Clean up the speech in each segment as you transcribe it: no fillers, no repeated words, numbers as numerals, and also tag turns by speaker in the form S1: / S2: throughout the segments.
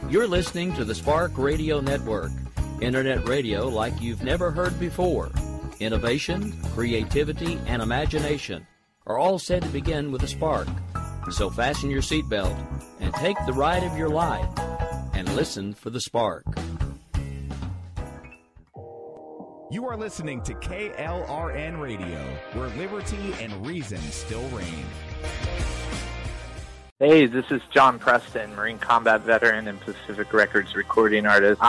S1: You're listening to the Spark Radio Network, Internet radio like you've never heard before. Innovation, creativity, and imagination are all said to begin with a spark. So fasten your seatbelt and take the ride of your life and listen for the spark.
S2: You are listening to KLRN Radio, where liberty and reason still reign.
S3: Hey, this is John Preston, Marine Combat Veteran and Pacific Records recording artist.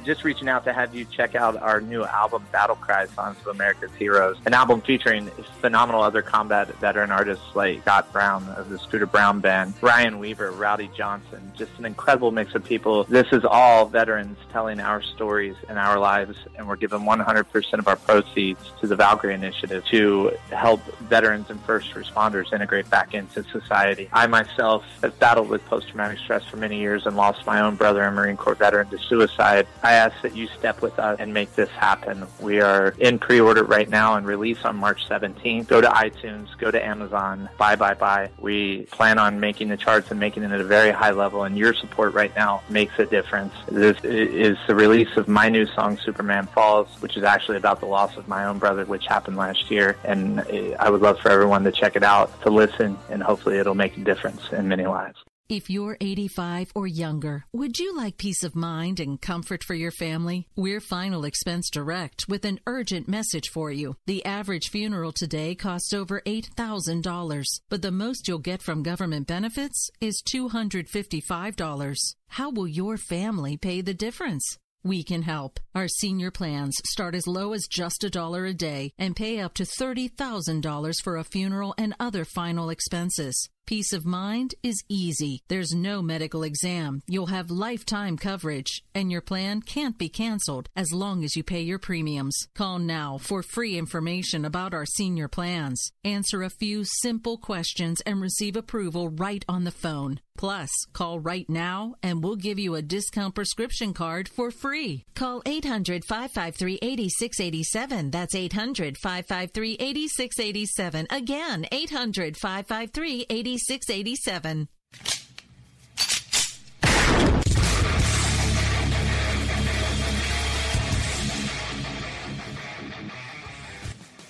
S3: Just reaching out to have you check out our new album, Battle Cry, Songs of America's Heroes, an album featuring phenomenal other combat veteran artists like Scott Brown of the Scooter Brown Band, Ryan Weaver, Rowdy Johnson, just an incredible mix of people. This is all veterans telling our stories and our lives, and we're giving 100% of our proceeds to the Valkyrie Initiative to help veterans and first responders integrate back into society. I myself have battled with post-traumatic stress for many years and lost my own brother, a Marine Corps veteran, to suicide. I ask that you step with us and make this happen. We are in pre-order right now and release on March 17th. Go to iTunes, go to Amazon, buy. We plan on making the charts and making it at a very high level, and your support right now makes a difference. This is the release of my new song, Superman Falls, which is actually about the loss of my own brother, which happened last year, and I would love for everyone to check it out, to listen, and hopefully it'll make a difference in many lives.
S4: If you're 85 or younger, would you like peace of mind and comfort for your family? We're Final Expense Direct with an urgent message for you. The average funeral today costs over $8,000, but the most you'll get from government benefits is $255. How will your family pay the difference? We can help. Our senior plans start as low as just $1 a day and pay up to $30,000 for a funeral and other final expenses. Peace of mind is easy. There's no medical exam. You'll have lifetime coverage, and your plan can't be canceled as long as you pay your premiums. Call now for free information about our senior plans. Answer a few simple questions and receive approval right on the phone. Plus, call right now and we'll give you a discount prescription card for free. Call 800-553-8687. That's 800-553-8687. Again, 800-553-8687. 687.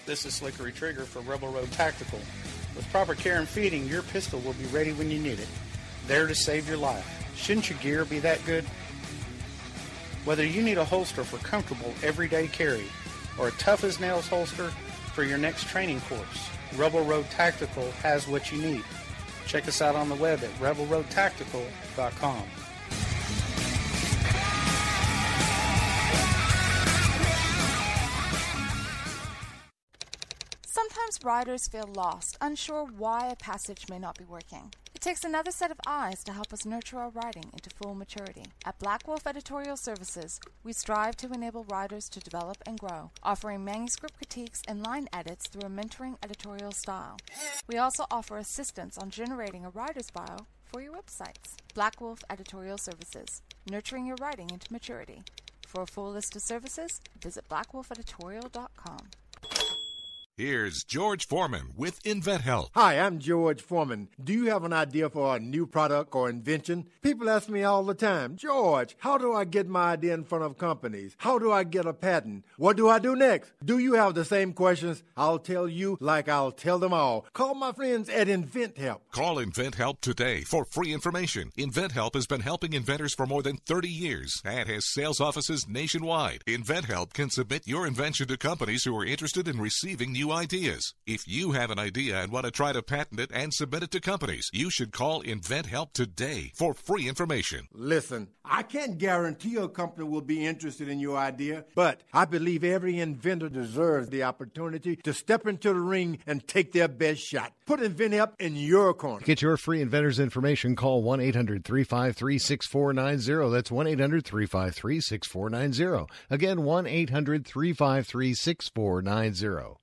S5: This is Slickery Trigger for Rebel Road Tactical. With proper care and feeding, your pistol will be ready when you need it. There to save your life. Shouldn't your gear be that good? Whether you need a holster for comfortable everyday carry or a tough-as-nails holster for your next training course, Rebel Road Tactical has what you need. Check us out on the web at rebelroadtactical.com.
S6: Sometimes riders feel lost, unsure why a passage may not be working. It takes another set of eyes to help us nurture our writing into full maturity. At Black Wolf Editorial Services, we strive to enable writers to develop and grow, offering manuscript critiques and line edits through a mentoring editorial style. We also offer assistance on generating a writer's bio for your websites. Black Wolf Editorial Services, nurturing your writing into maturity. For a full list of services, visit blackwolfeditorial.com.
S7: Here's George Foreman with InventHelp.
S8: Hi, I'm George Foreman. Do you have an idea for a new product or invention? People ask me all the time, George, how do I get my idea in front of companies? How do I get a patent? What do I do next? Do you have the same questions? I'll tell you like I'll tell them all. Call my friends at InventHelp.
S7: Call InventHelp today for free information. InventHelp has been helping inventors for more than 30 years and has sales offices nationwide. InventHelp can submit your invention to companies who are interested in receiving new ideas. If you have an idea and want to try to patent it and submit it to companies, you should call InventHelp today for free information.
S8: Listen, I can't guarantee a company will be interested in your idea, but I believe every inventor deserves the opportunity to step into the ring and take their best shot. Put InventHelp in your corner.
S9: Get your free inventor's information. Call 1-800-353-6490. That's 1-800-353-6490. Again, 1-800-353-6490.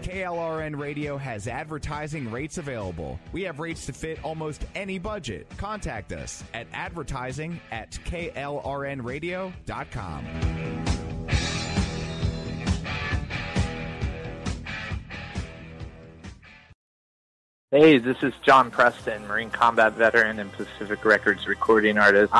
S2: KLRN Radio has advertising rates available. We have rates to fit almost any budget. Contact us at advertising@klrnradio.com.
S3: Hey, this is John Preston, Marine combat veteran and Pacific Records recording artist.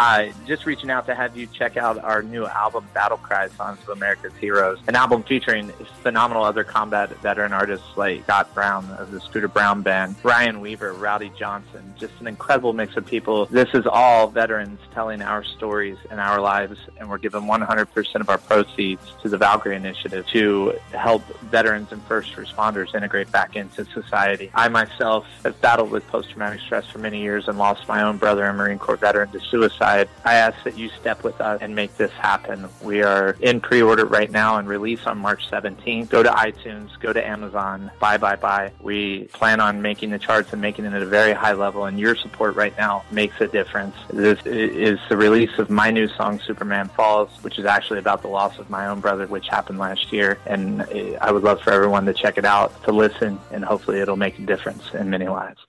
S3: Just reaching out to have you check out our new album, Battle Cry, Songs of America's Heroes, an album featuring phenomenal other combat veteran artists like Scott Brown of the Scooter Brown Band, Ryan Weaver, Rowdy Johnson, just an incredible mix of people. This is all veterans telling our stories and our lives, and we're giving 100% of our proceeds to the Valkyrie Initiative to help veterans and first responders integrate back into society. I myself have battled with post-traumatic stress for many years and lost my own brother, a Marine Corps veteran, to suicide. I ask that you step with us and make this happen. We are in pre-order right now and release on March 17th. Go to iTunes, go to Amazon, buy. We plan on making the charts and making it at a very high level, and your support right now makes a difference. This is the release of my new song, Superman Falls, which is actually about the loss of my own brother, which happened last year, and I would love for everyone to check it out, to listen, and hopefully it'll make a difference in many lives.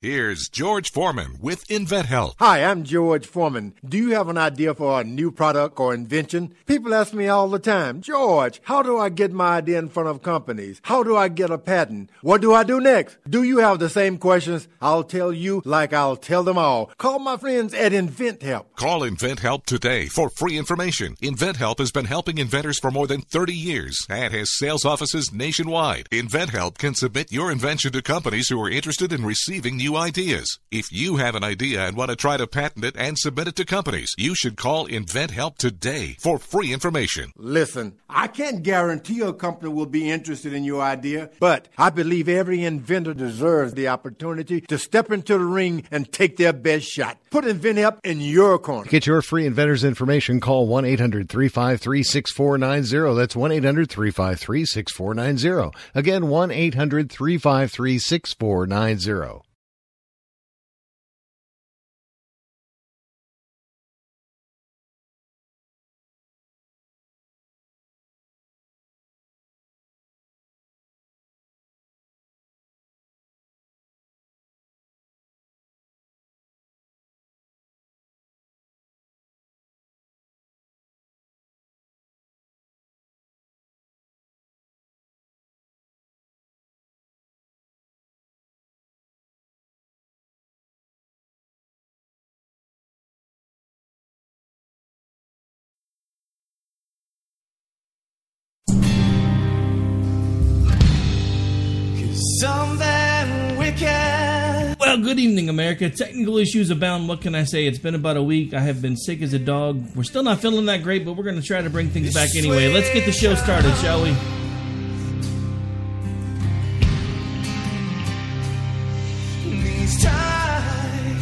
S7: Here's George Foreman with InventHelp.
S8: Hi, I'm George Foreman. Do you have an idea for a new product or invention? People ask me all the time, George, how do I get my idea in front of companies? How do I get a patent? What do I do next? Do you have the same questions? I'll tell you like I'll tell them all. Call my friends at InventHelp.
S7: Call InventHelp today for free information. InventHelp has been helping inventors for more than 30 years and has sales offices nationwide. InventHelp can submit your invention to companies who are interested in receiving new ideas. If you have an idea and want to try to patent it and submit it to companies, you should call InventHelp today for free information.
S8: Listen, I can't guarantee a company will be interested in your idea, but I believe every inventor deserves the opportunity to step into the ring and take their best shot. Put InventHelp in your corner.
S9: To get your free inventor's information, call 1-800-353-6490. That's 1-800-353-6490. Again, 1-800-353-6490.
S10: Something wicked. Well, good evening, America. Technical issues abound. What can I say? It's been about a week. I have been sick as a dog. We're still not feeling that great, but we're going to try to bring things back anyway. Let's get the show started, shall we? These times,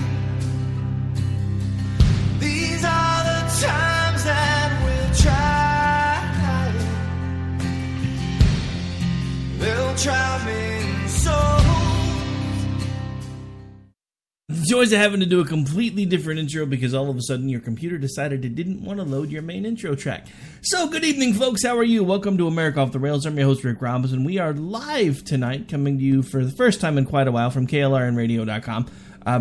S10: these are the times that we'll try. They'll try me. The joys of having to do a completely different intro because all of a sudden your computer decided it didn't want to load your main intro track. So good evening, folks. How are you? Welcome to America Off the Rails. I'm your host, Rick Robinson. We are live tonight, coming to you for the first time in quite a while from KLRNRadio.com.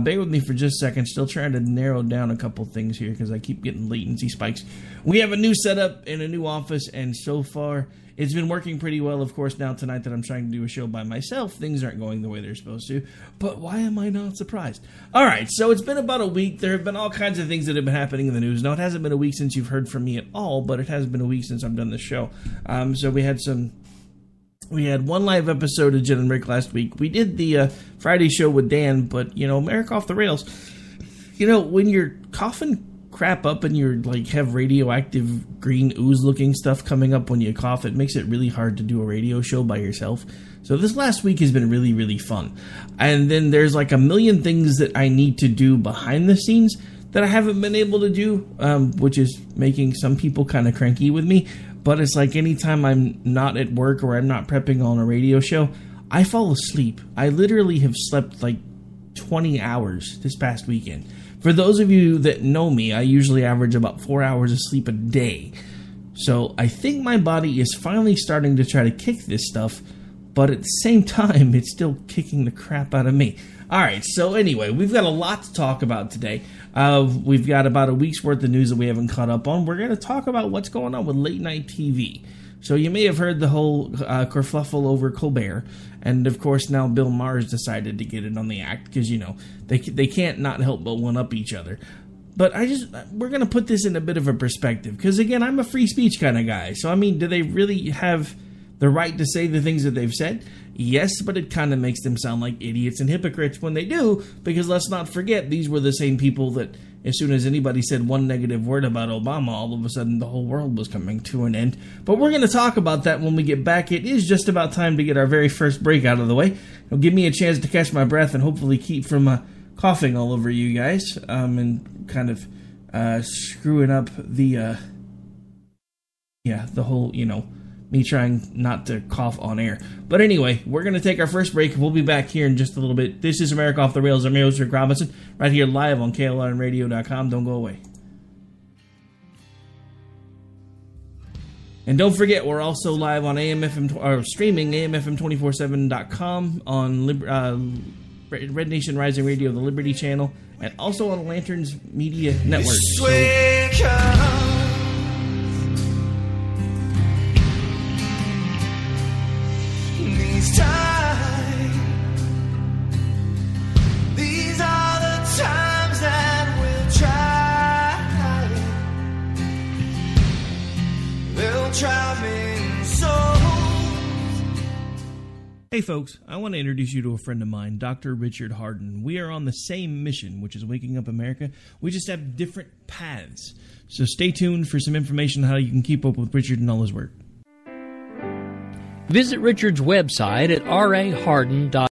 S10: Bear with me for just a second. Still trying to narrow down a couple things here because I keep getting latency spikes. We have a new setup in a new office, and so far it's been working pretty well. Of course, now tonight that I'm trying to do a show by myself, things aren't going the way they're supposed to. But why am I not surprised? All right, so it's been about a week. There have been all kinds of things that have been happening in the news. Now, it hasn't been a week since you've heard from me at all, but it has been a week since I've done the show. So we had one live episode of Jen and Rick last week. We did the Friday show with Dan, but, America Off the Rails, when you're coughing crap up and you're have radioactive green ooze looking stuff coming up when you cough, it makes it really hard to do a radio show by yourself. So this last week has been really, really fun. And then there's a million things that I need to do behind the scenes that I haven't been able to do, which is making some people kind of cranky with me. But it's anytime I'm not at work or I'm not prepping on a radio show, I fall asleep. I literally have slept 20 hours this past weekend. For those of you that know me, I usually average about 4 hours of sleep a day. So I think my body is finally starting to try to kick this stuff, but at the same time, it's still kicking the crap out of me. All right, so anyway, we've got a lot to talk about today. We've got about a week's worth of news that we haven't caught up on. We're going to talk about what's going on with late night TV. So you may have heard the whole kerfluffle over Colbert, and of course now Bill Maher's decided to get it on the act because, you know, they can't not help but one-up each other. But we're going to put this in a bit of a perspective because, again, I'm a free speech kind of guy. So, I mean, do they really have the right to say the things that they've said? Yes, but it kind of makes them sound like idiots and hypocrites when they do, because let's not forget, these were the same people that as soon as anybody said one negative word about Obama, all of a sudden the whole world was coming to an end. But we're going to talk about that when we get back. It is just about time to get our very first break out of the way. It'll give me a chance to catch my breath and hopefully keep from coughing all over you guys and kind of screwing up the whole, you know, me trying not to cough on air. But anyway, we're going to take our first break. We'll be back here in just a little bit. This is America Off the Rails. I'm your host, Rick Robinson, right here live on KLRNRadio.com. Don't go away. And don't forget, we're also live on streaming AMFM247.com on Red Nation Rising Radio, the Liberty Channel, and also on Lanterns Media Network.
S11: These are the times that we'll try. They'll try me so.
S10: Hey folks, I want to introduce you to a friend of mine, Dr. Richard Hardin. We are on the same mission, which is waking up America. We just have different paths. So stay tuned for some information on how you can keep up with Richard and all his work.
S1: Visit Richard's website at rahardin.com.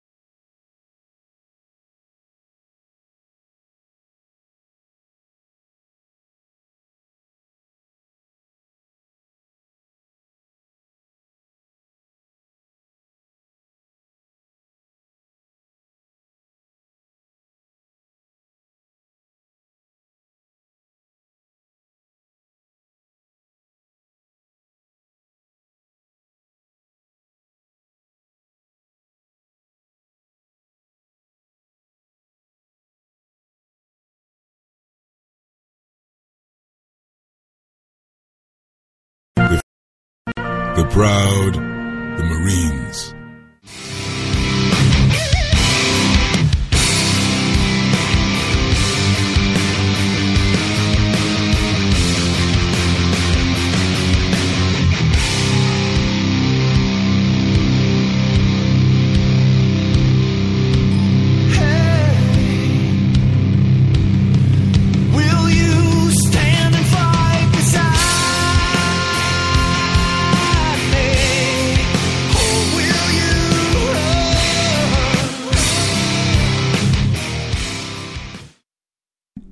S12: The proud, the Marines.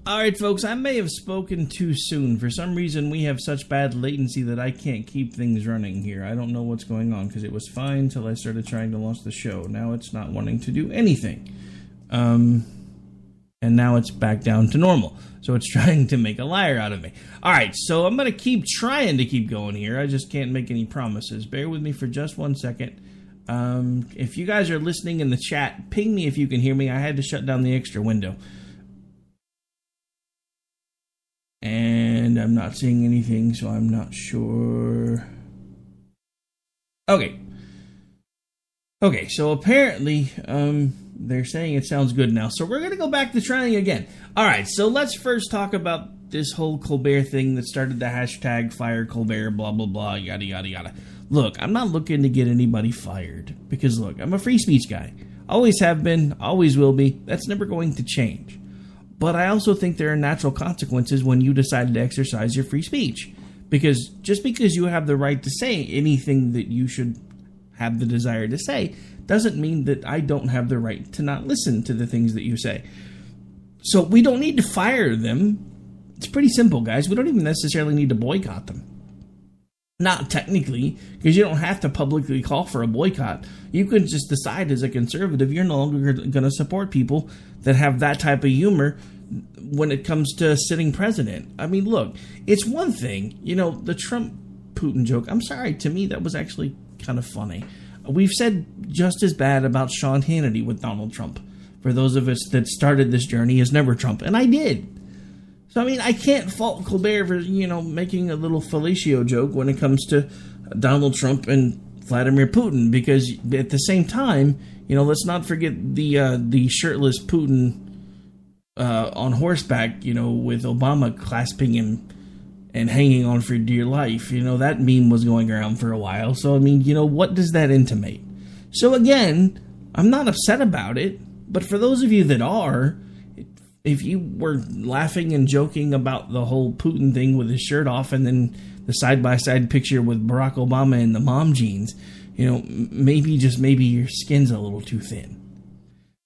S10: Alright folks, I may have spoken too soon. For some reason we have such bad latency that I can't keep things running here. I don't know what's going on because it was fine until I started trying to launch the show. Now it's not wanting to do anything. And now it's back down to normal. So it's trying to make a liar out of me. Alright, so I'm going to keep trying to keep going here. I just can't make any promises. Bear with me for just 1 second. If you guys are listening in the chat, ping me if you can hear me. I had to shut down the extra window. And I'm not seeing anything, so I'm not sure. Okay, so apparently, they're saying it sounds good now. So we're going to go back to trying again. Alright, so let's first talk about this whole Colbert thing that started the hashtag fire Colbert, blah, blah, blah, yada, yada, yada. Look, I'm not looking to get anybody fired. Because, look, I'm a free speech guy. Always have been, always will be. That's never going to change. But I also think there are natural consequences when you decide to exercise your free speech. Because just because you have the right to say anything that you should have the desire to say, doesn't mean that I don't have the right to not listen to the things that you say. So we don't need to fire them. It's pretty simple, guys. We don't even necessarily need to boycott them. Not technically, because you don't have to publicly call for a boycott. You can just decide as a conservative you're no longer going to support people that have that type of humor when it comes to sitting president. I mean, look, it's one thing, you know, the Trump-Putin joke. I'm sorry, to me that was actually kind of funny. We've said just as bad about Sean Hannity with Donald Trump. for those of us that started this journey is never Trump, and I did. So, I mean, I can't fault Colbert for, making a little fellatio joke when it comes to Donald Trump and Vladimir Putin, because at the same time, let's not forget the shirtless Putin on horseback, with Obama clasping him and hanging on for dear life. That meme was going around for a while. So, I mean, what does that intimate? So, again, I'm not upset about it, but for those of you that are, if you were laughing and joking about the whole Putin thing with his shirt off and then the side-by-side picture with Barack Obama in the mom jeans, maybe your skin's a little too thin.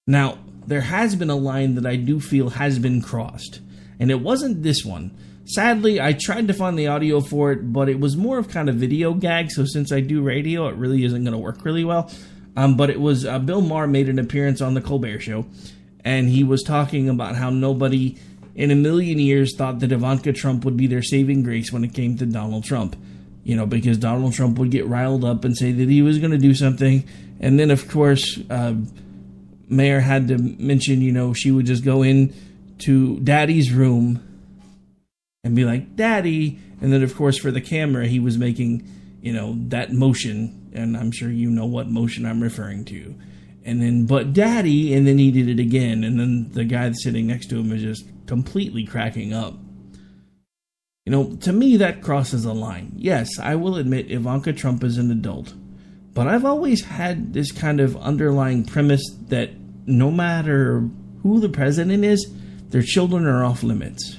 S10: Now, there has been a line that I do feel has been crossed, and it wasn't this one. Sadly, I tried to find the audio for it, but it was more of kind of video gag, so since I do radio, it really isn't going to work really well. But it was Bill Maher made an appearance on the Colbert Show, and he was talking about how nobody in a million years thought that Ivanka Trump would be their saving grace when it came to Donald Trump. Because Donald Trump would get riled up and say that he was going to do something, and then, of course, Mayor had to mention, she would just go in to Daddy's room and be like, Daddy. And then, of course, for the camera, he was making, that motion. And I'm sure you know what motion I'm referring to. And then, but Daddy, and then he did it again. And then the guy that's sitting next to him is just completely cracking up. To me, that crosses a line. Yes, I will admit Ivanka Trump is an adult. But I've always had this kind of underlying premise that no matter who the president is, their children are off limits.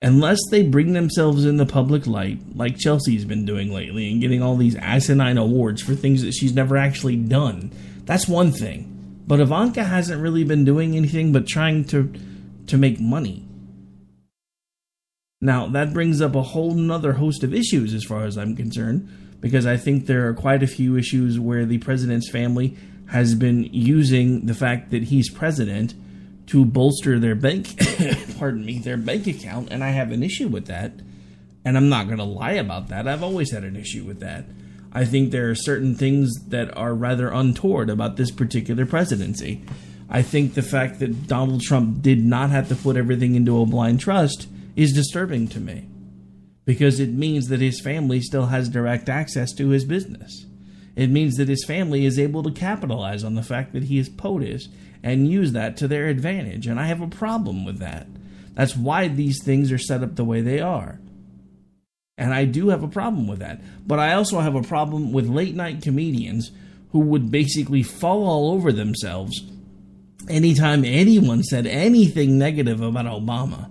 S10: Unless they bring themselves in the public light, like Chelsea's been doing lately, and getting all these asinine awards for things that she's never actually done. That's one thing. But Ivanka hasn't really been doing anything but trying to make money. Now, that brings up a whole nother host of issues as far as I'm concerned, because I think there are quite a few issues where the president's family has been using the fact that he's president to bolster their bank, their bank account, and I have an issue with that, and I'm not going to lie about that. I've always had an issue with that. I think there are certain things that are rather untoward about this particular presidency. I think the fact that Donald Trump did not have to put everything into a blind trust is disturbing to me, because it means that his family still has direct access to his business. It means that his family is able to capitalize on the fact that he is POTUS and use that to their advantage, and I have a problem with that. That's why these things are set up the way they are. And I do have a problem with that. But I also have a problem with late-night comedians who would basically fall all over themselves anytime anyone said anything negative about Obama.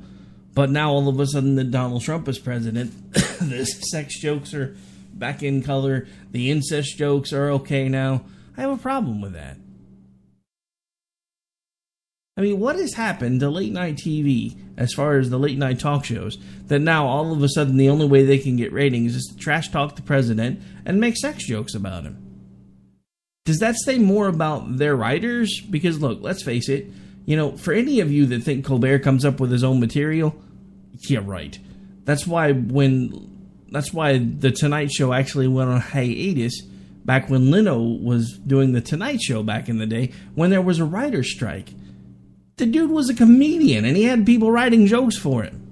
S10: But now all of a sudden that Donald Trump is president, the sex jokes are back in color, the incest jokes are okay now. I have a problem with that. I mean, what has happened to late night TV as far as the late night talk shows that now all of a sudden the only way they can get ratings is to trash talk the president and make sex jokes about him? Does that say more about their writers? Because look, let's face it, for any of you that think Colbert comes up with his own material, yeah, right. That's why the Tonight Show actually went on hiatus back when Leno was doing the Tonight Show back in the day when there was a writer's strike. The dude was a comedian and he had people writing jokes for him.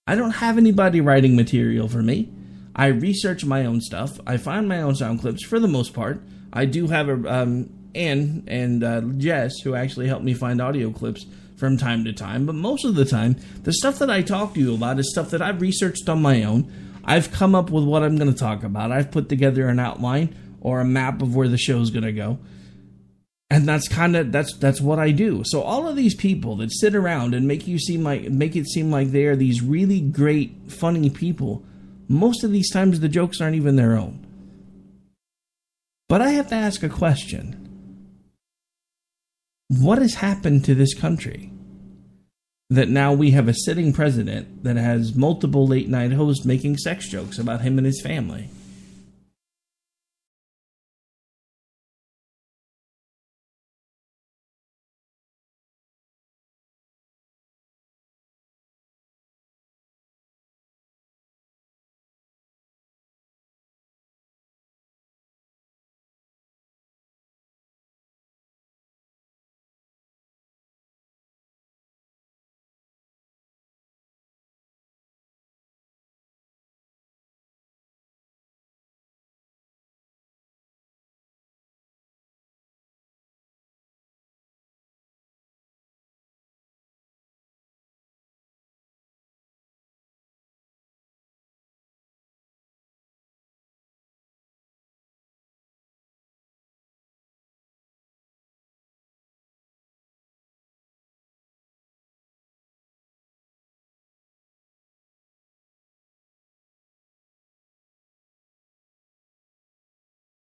S10: I don't have anybody writing material for me. I research my own stuff. I find my own sound clips for the most part. I do have Ann and Jess who actually help me find audio clips from time to time. But most of the time, the stuff that I talk to you about is stuff that I've researched on my own. I've come up with what I'm going to talk about. I've put together an outline or a map of where the show's going to go. And that's what I do. So all of these people that sit around and make it seem like they are these really great, funny people, most of these times the jokes aren't even their own. But I have to ask a question. What has happened to this country that now we have a sitting president that has multiple late night hosts making sex jokes about him and his family?